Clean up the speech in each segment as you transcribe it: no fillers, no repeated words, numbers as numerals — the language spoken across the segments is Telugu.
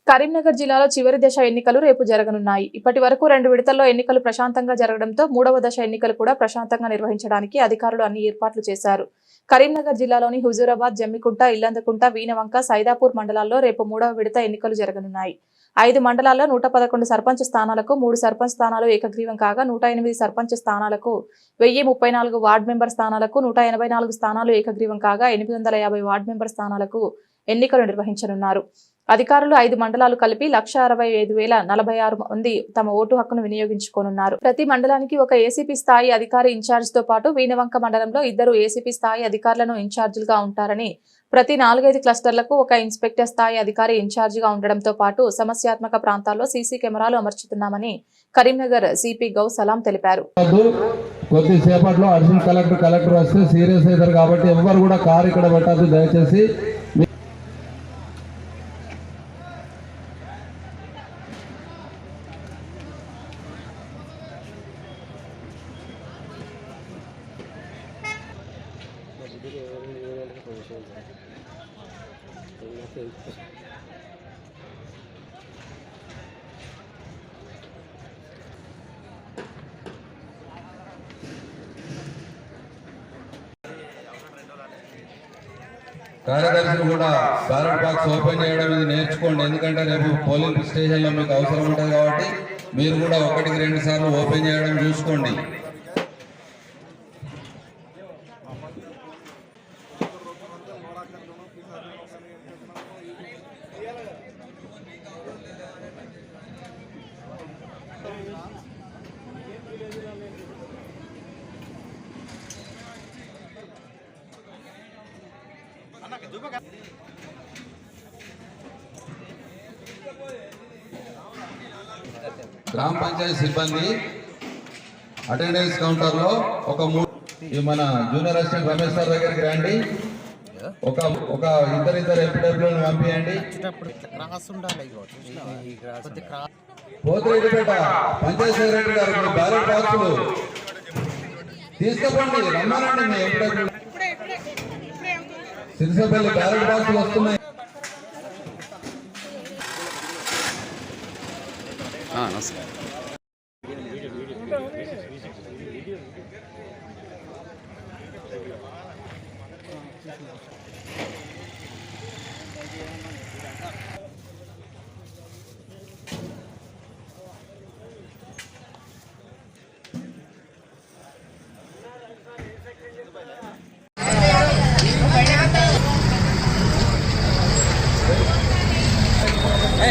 కరీంనగర్ జిల్లాలో చివరి దశ ఎన్నికలు రేపు జరగనున్నాయి. ఇప్పటి వరకు 2 విడతల్లో ఎన్నికలు ప్రశాంతంగా జరగడంతో 3వ దశ ఎన్నికలు కూడా ప్రశాంతంగా నిర్వహించడానికి అధికారులు అన్ని ఏర్పాట్లు చేశారు. కరీంనగర్ జిల్లాలోని హుజూరాబాద్, జమ్మికుంట, ఇల్లందకుంట, వీణవంక, సైదాపూర్ మండలాల్లో రేపు 3వ విడత ఎన్నికలు జరగనున్నాయి. 5 మండలాల్లో 111 సర్పంచ్ స్థానాలకు 3 సర్పంచ్ స్థానాలు ఏకగ్రీవం కాగా 108 సర్పంచ్ స్థానాలకు 1034 వార్డు మెంబర్ స్థానాలకు 184 స్థానాలు ఏకగ్రీవం కాగా 850 వార్డు మెంబర్ స్థానాలకు ఎన్నికలు నిర్వహించనున్నారు. అధికారులు 5 మండలాలు కలిపి 165,046 మంది తమ ఓటు హక్కును వినియోగించుకోనున్నారు. ప్రతి మండలానికి ఒక ఏసీపీ స్థాయి అధికారి ఇన్ఛార్జ్ తో పాటు వీణవంక మండలంలో 2 ఏసీపీ స్థాయి అధికారులను ఇన్ఛార్జీలుగా ఉంటారని, ప్రతి 4-5 క్లస్టర్లకు ఒక ఇన్స్పెక్టర్ స్థాయి అధికారి ఇన్ఛార్జిగా ఉండడంతో పాటు సమస్యాత్మక ప్రాంతాల్లో సీసీ కెమెరాలు అమర్చుతున్నామని కరీంనగర్ సిపి గౌ సలాం తెలిపారు. కొద్దిసేపట్లో అడిషనల్ కలెక్టర్ వస్తే సీరియస్ అవుతారు కాబట్టి ఎవరు కూడా కారు ఇక్కడ పెట్టద్దు దయచేసి. కార్యదర్శులు కూడా బ్యాలెట్ బాక్స్ ఓపెన్ చేయడం ఇది నేర్చుకోండి. ఎందుకంటే రేపు పోలింగ్ స్టేషన్లో మీకు అవసరం ఉంటుంది కాబట్టి మీరు కూడా 1-2 సార్లు ఓపెన్ చేయడం చూసుకోండి. గ్రామ పంచాయతీ సిబ్బంది అటెండెన్స్ కౌంటర్ లో మన జూనియర్ అసిస్టెంట్ రమేష్ సార్ దగ్గరికి రండి. ఒక ఇద్దరు ఎంపీడబ్ల్యూని పంపించండి. పోతిరెడ్డిపేట పంచాయతీ సెక్రటరీ గారు బ్యాలెట్ బాక్సులు తీసుకోండి, రమ్మానండి. మీ ఎంపీడబ్ల్యూ సిరిసపల్లి బ్యాలెట్ బాక్సులు వస్తున్నాయి. నమస్కారం.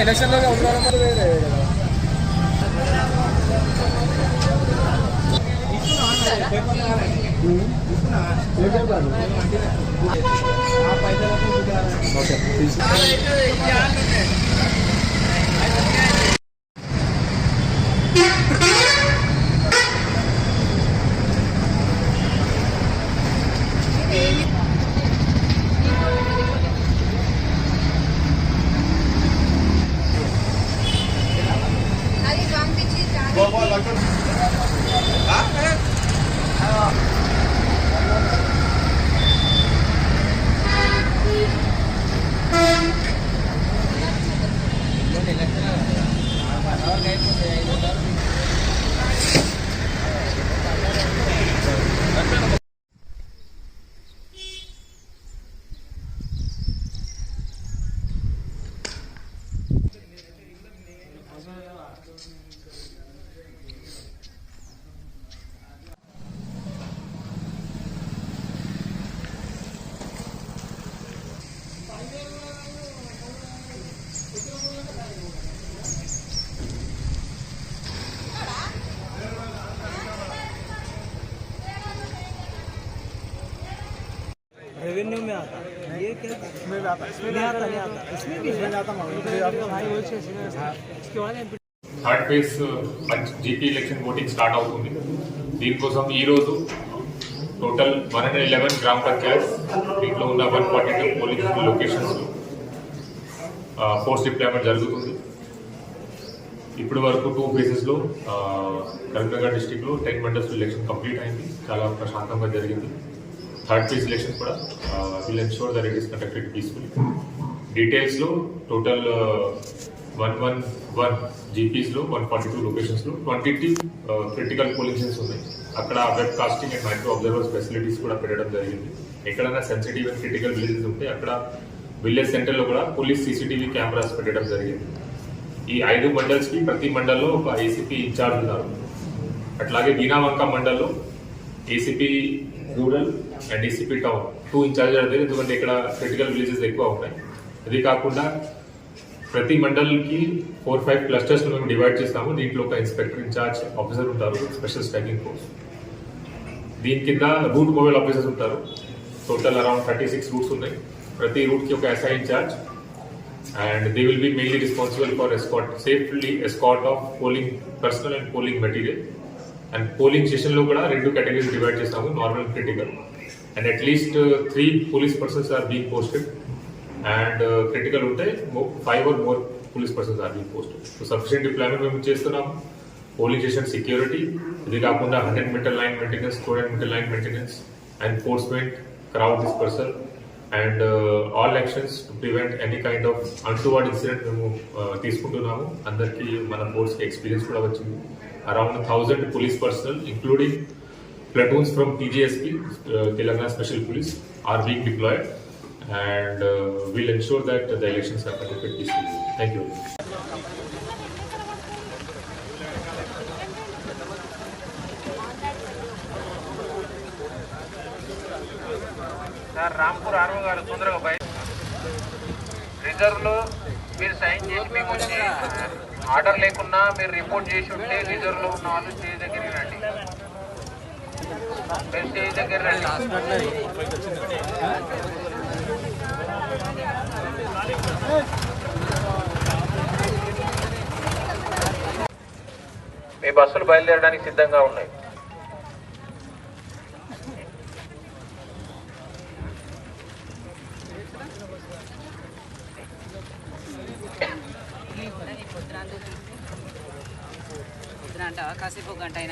ఎలక్షన్లో रेवेन्यू में आता है, ये क्या इसमें भी आता है, इसमें नहीं आता, इसमें भी नहीं आता। Third phase GP election voting start అవుతుంది. దీనికోసం ఈరోజు టోటల్ 111 గ్రామ పంచాయత్, దీంట్లో ఉన్న 142 పోలింగ్ లొకేషన్స్ ఫోర్స్ డిప్లాయ్మెంట్ జరుగుతుంది. ఇప్పటి వరకు 2 ఫేజెస్లో కరీంనగర్ డిస్టిక్లో 10 మండల్స్ ఎలక్షన్ కంప్లీట్ అయింది. చాలా ప్రశాంతంగా జరిగింది. థర్డ్ ఫేజ్ ఎలక్షన్ కూడా will ensure that it is conducted peacefully. డీటెయిల్స్లో టోటల్ 111 జీపీస్లో 142 లొకేషన్స్లో 20 క్రిటికల్ పోలింగ్ స్టేషన్స్ ఉన్నాయి. అక్కడ webcasting and micro observers facilities కూడా పెట్టడం జరిగింది. ఎక్కడైనా సెన్సిటివ్ అండ్ క్రిటికల్ విలేజెస్ ఉంటే అక్కడ విలేజ్ సెంటర్లో కూడా పోలీస్ సీసీటీవీ కెమెరాస్ పెట్టడం జరిగింది. ఈ 5 మండల్స్కి ప్రతి మండల్లో ఒక ఏసీపీ ఇన్ఛార్జ్ ఉన్నారు. అట్లాగే వీణావంక మండల్లో ACP rural and ACP town 2 incharge అదే, ఎందుకంటే ఇక్కడ క్రిటికల్ విలేజెస్ ఎక్కువ ఉన్నాయి. ఇది కాకుండా ప్రతి మండల్కి 4-5 క్లస్టర్స్ మేము డివైడ్ చేస్తాము. దీంట్లో ఒక ఇన్స్పెక్టర్ ఇన్ఛార్జ్ ఆఫీసర్ ఉంటారు, స్పెషల్ స్ట్రైకింగ్ ఫోర్స్. దీని కింద రూట్ మొబైల్ ఆఫీసర్స్ ఉంటారు. టోటల్ అరౌండ్ 36 రూట్స్ ఉన్నాయి. ప్రతి రూట్కి ఒక SI incharge and they will be mainly responsible for safely escort of polling personnel and polling material. And polling station lo kuda 2 categories divide chesamu, normal and critical, and at least 3 police persons are being posted, and critical unte 5 or more police persons are being posted. So sufficient deployment memu chestunnam. Polling station security, idi kaakunda 100-meter line maintenance, 200-meter line maintenance, enforcement, crowd dispersal, and all actions to prevent any kind of untoward incident మేము తీసుకుంటున్నాము. అందరికీ మన ఫోర్స్కి ఎక్స్పీరియన్స్ కూడా వచ్చింది. Around 1000 police personnel including platoons from TGSP, Telangana Special Police, are being deployed, and will ensure that the elections are conducted peacefully. Thank you. Sir Rampur RO గారు తొందరగా బయట రిజర్వ్లో మీరు సైన్ చేసి మీకు వచ్చి ఆర్డర్ లేకున్నా మీరు రిపోర్ట్ చేసి ఉంటే రిజర్వ్లో ఉన్న వాళ్ళు స్టేజ్ దగ్గరికి రండి. మీరు స్టేజ్ దగ్గర రండి. మీ బస్సులు బయలుదేరడానికి సిద్ధంగా ఉన్నాయి. పొద్దున అంటావా కాసేపు 1 గంట అయినా